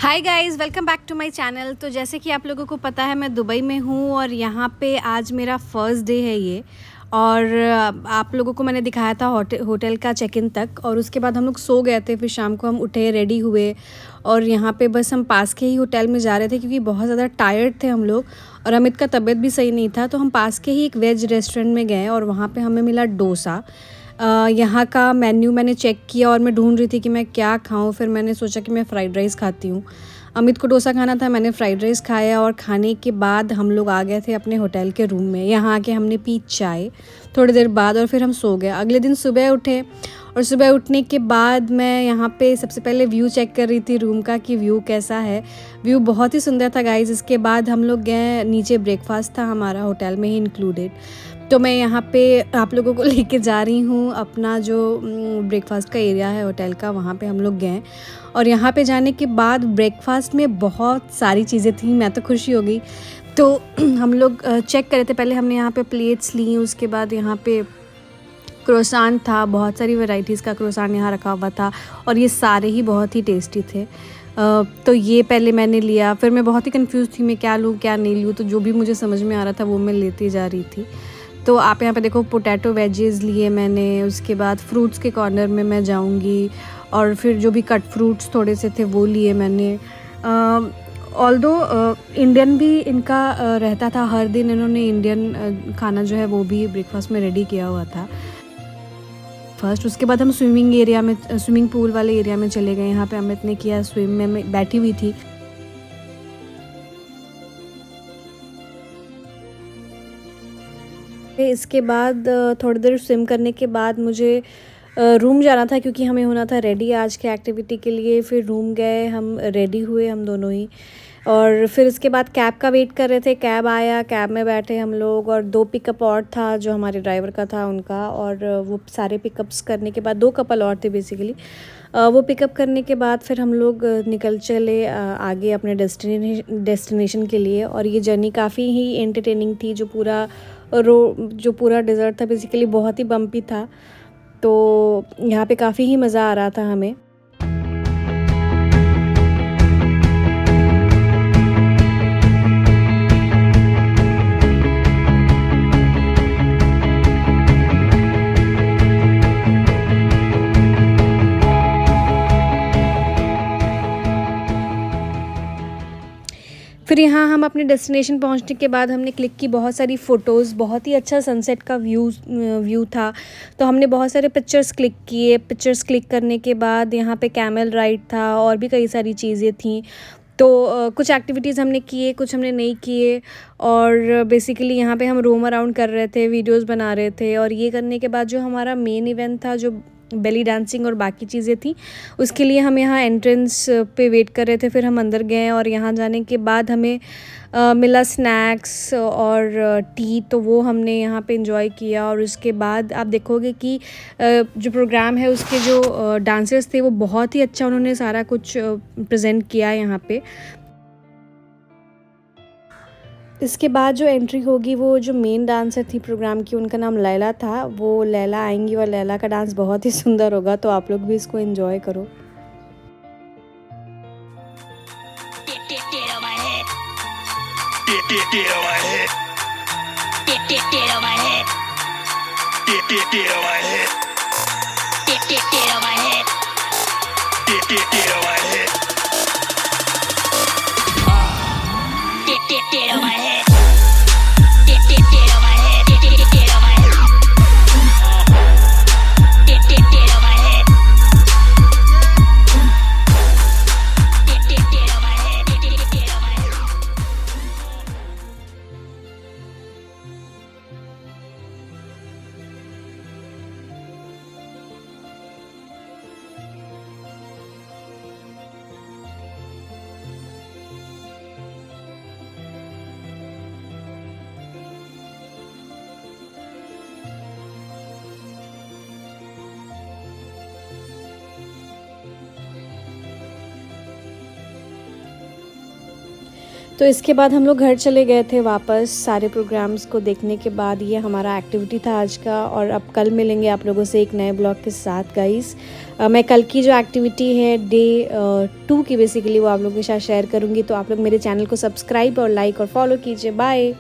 Hi guys, welcome back to my channel. तो जैसे कि आप लोगों को पता है, मैं दुबई में हूँ और यहाँ पे आज मेरा फर्स्ट डे है ये। और आप लोगों को मैंने दिखाया था होटल का चेक इन तक, और उसके बाद हम लोग सो गए थे। फिर शाम को हम उठे, रेडी हुए और यहाँ पे बस हम पास के ही होटल में जा रहे थे क्योंकि बहुत ज़्यादा टायर्ड थे हम लोग और अमित का तबीयत भी सही नहीं था। तो हम पास के ही एक वेज रेस्टोरेंट में गए और वहाँ पे हमें मिला डोसा। यहाँ का मेन्यू मैंने चेक किया और मैं ढूंढ रही थी कि मैं क्या खाऊं। फिर मैंने सोचा कि मैं फ़्राइड राइस खाती हूँ। अमित को डोसा खाना था, मैंने फ़्राइड राइस खाया और खाने के बाद हम लोग आ गए थे अपने होटल के रूम में। यहाँ आके हमने पी चाय थोड़ी देर बाद और फिर हम सो गए। अगले दिन सुबह उठे और सुबह उठने के बाद मैं यहाँ पे सबसे पहले व्यू चेक कर रही थी रूम का कि व्यू कैसा है। व्यू बहुत ही सुंदर था गाइज़। इसके बाद हम लोग गए नीचे, ब्रेकफास्ट था हमारा होटल में ही इंक्लूडेड। तो मैं यहाँ पे आप लोगों को लेके जा रही हूँ अपना जो ब्रेकफास्ट का एरिया है होटल का, वहाँ पे हम लोग गए। और यहाँ पे जाने के बाद ब्रेकफास्ट में बहुत सारी चीज़ें थी, मैं तो खुशी हो गई। तो हम लोग चेक कर रहे थे, पहले हमने यहाँ पे प्लेट्स ली, उसके बाद यहाँ पे क्रोसान था, बहुत सारी वैरायटीज़ का क्रोसान यहाँ रखा हुआ था और ये सारे ही बहुत ही टेस्टी थे। तो ये पहले मैंने लिया, फिर मैं बहुत ही कंफ्यूज थी मैं क्या लूँ क्या नहीं लूँ। तो जो भी मुझे समझ में आ रहा था वो मैं लेती जा रही थी। तो आप यहाँ पे देखो, पोटैटो वेजेस लिए मैंने। उसके बाद फ्रूट्स के कॉर्नर में मैं जाऊँगी और फिर जो भी कट फ्रूट्स थोड़े से थे वो लिए मैंने। ऑल्दो इंडियन भी इनका रहता था, हर दिन इन्होंने इंडियन खाना जो है वो भी ब्रेकफास्ट में रेडी किया हुआ था फर्स्ट। उसके बाद हम स्विमिंग पूल वाले एरिया में चले गए। यहाँ पे अमित ने किया स्विम में, मैं बैठी हुई थी। इसके बाद थोड़ी देर स्विम करने के बाद मुझे रूम जाना था क्योंकि हमें होना था रेडी आज के एक्टिविटी के लिए। फिर रूम गए, हम रेडी हुए हम दोनों ही। और फिर उसके बाद कैब का वेट कर रहे थे। कैब आया, कैब में बैठे हम लोग और 2 पिकअप और था जो हमारे ड्राइवर का था उनका। और वो सारे पिकअप्स करने के बाद 2 कपल और थे बेसिकली। वो पिकअप करने के बाद फिर हम लोग निकल चले आगे अपने डेस्टिनेशन के लिए। और ये जर्नी काफ़ी ही एंटरटेनिंग थी। जो पूरा डेज़र्ट था बेसिकली बहुत ही बम्पी था। तो यहाँ पे काफ़ी ही मज़ा आ रहा था हमें। फिर यहाँ हम अपने डेस्टिनेशन पहुँचने के बाद हमने क्लिक की बहुत सारी फ़ोटोज़। बहुत ही अच्छा सनसेट का व्यू था, तो हमने बहुत सारे पिक्चर्स क्लिक किए। पिक्चर्स क्लिक करने के बाद यहाँ पे कैमल राइड था और भी कई सारी चीज़ें थी। तो कुछ एक्टिविटीज़ हमने किए, कुछ हमने नहीं किए। और बेसिकली यहाँ पे हम रोम अराउंड कर रहे थे, वीडियोस बना रहे थे। और ये करने के बाद जो हमारा मेन इवेंट था, जो बेली डांसिंग और बाकी चीज़ें थी, उसके लिए हम यहाँ एंट्रेंस पे वेट कर रहे थे। फिर हम अंदर गए और यहाँ जाने के बाद हमें मिला स्नैक्स और टी, तो वो हमने यहाँ पे एंजॉय किया। और उसके बाद आप देखोगे कि जो प्रोग्राम है उसके जो डांसर्स थे वो बहुत ही अच्छा उन्होंने सारा कुछ प्रेजेंट किया यहाँ पे। इसके बाद जो एंट्री होगी, वो जो मेन डांसर थी प्रोग्राम की, उनका नाम लैला था। वो लैला आएंगी और लैला का डांस बहुत ही सुंदर होगा, तो आप लोग भी इसको एंजॉय करो। तो इसके बाद हम लोग घर चले गए थे वापस सारे प्रोग्राम्स को देखने के बाद। ये हमारा एक्टिविटी था आज का, और अब कल मिलेंगे आप लोगों से एक नए ब्लॉग के साथ गाइस। मैं कल की जो एक्टिविटी है डे 2 की बेसिकली वो आप लोगों के साथ शेयर करूँगी। तो आप लोग मेरे चैनल को सब्सक्राइब और लाइक और फॉलो कीजिए। बाय।